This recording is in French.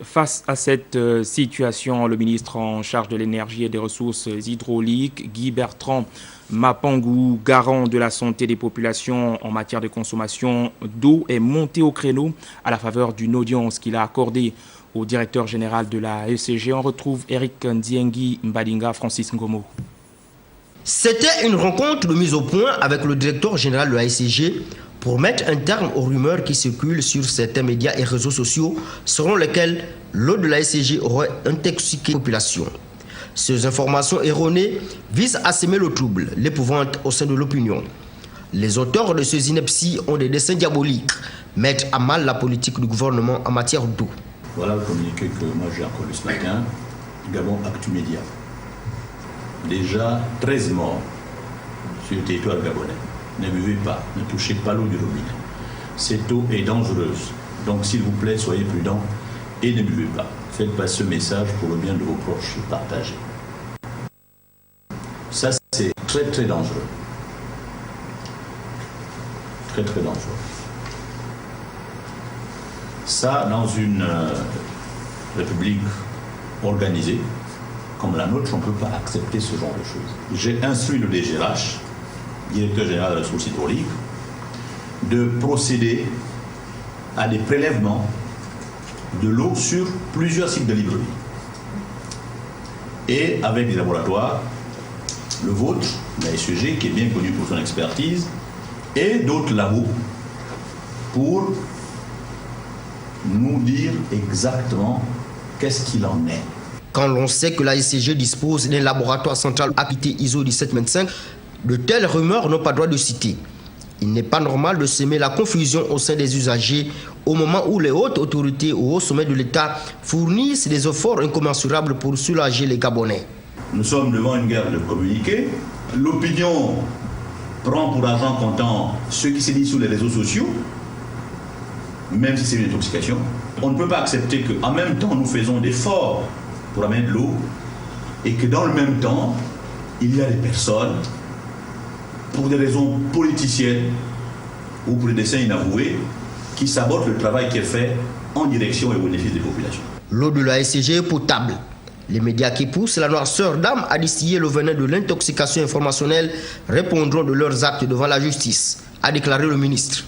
Face à cette situation, le ministre en charge de l'énergie et des ressources hydrauliques, Guy Bertrand Mapangou, garant de la santé des populations en matière de consommation d'eau, est monté au créneau à la faveur d'une audience qu'il a accordée au directeur général de la ECG. On retrouve Eric Ndiengi Mbadinga, Francis Ngomo. C'était une rencontre de mise au point avec le directeur général de la ECG pour mettre un terme aux rumeurs qui circulent sur certains médias et réseaux sociaux selon lesquels l'eau de la ECG aurait intoxiqué la population. Ces informations erronées visent à semer le trouble, l'épouvante au sein de l'opinion. Les auteurs de ces inepties ont des desseins diaboliques, mettent à mal la politique du gouvernement en matière d'eau. Voilà le communiqué que moi j'ai encore lu ce matin, Gabon Actu Média. Déjà 13 morts sur le territoire gabonais. Ne buvez pas, ne touchez pas l'eau du robinet. Cette eau est dangereuse. Donc s'il vous plaît, soyez prudents et ne buvez pas. Faites passer ce message pour le bien de vos proches et partagez. Ça, c'est très très dangereux. Très très dangereux. Ça, dans une république organisée comme la nôtre, on ne peut pas accepter ce genre de choses. J'ai instruit le DGH, directeur général de la ressource hydraulique, de procéder à des prélèvements de l'eau sur plusieurs sites de Libreville. Et avec des laboratoires, le vôtre, la SEG, qui est bien connu pour son expertise, et d'autres labos, pour nous dire exactement qu'est-ce qu'il en est. Quand l'on sait que la ECG dispose d'un laboratoire central accrédité ISO 1725, de telles rumeurs n'ont pas droit de citer. Il n'est pas normal de semer la confusion au sein des usagers au moment où les hautes autorités au haut sommet de l'État fournissent des efforts incommensurables pour soulager les Gabonais. Nous sommes devant une guerre de communiqués. L'opinion prend pour argent comptant ce qui se dit sur les réseaux sociaux, même si c'est une intoxication. On ne peut pas accepter qu'en même temps nous faisons d'efforts pour amener de l'eau et que dans le même temps, il y a des personnes, pour des raisons politiciennes ou pour des desseins inavoués, qui sabotent le travail qui est fait en direction et au bénéfice des populations. L'eau de la ECG est potable. Les médias qui poussent la noirceur d'âme à distiller le venin de l'intoxication informationnelle répondront de leurs actes devant la justice, a déclaré le ministre.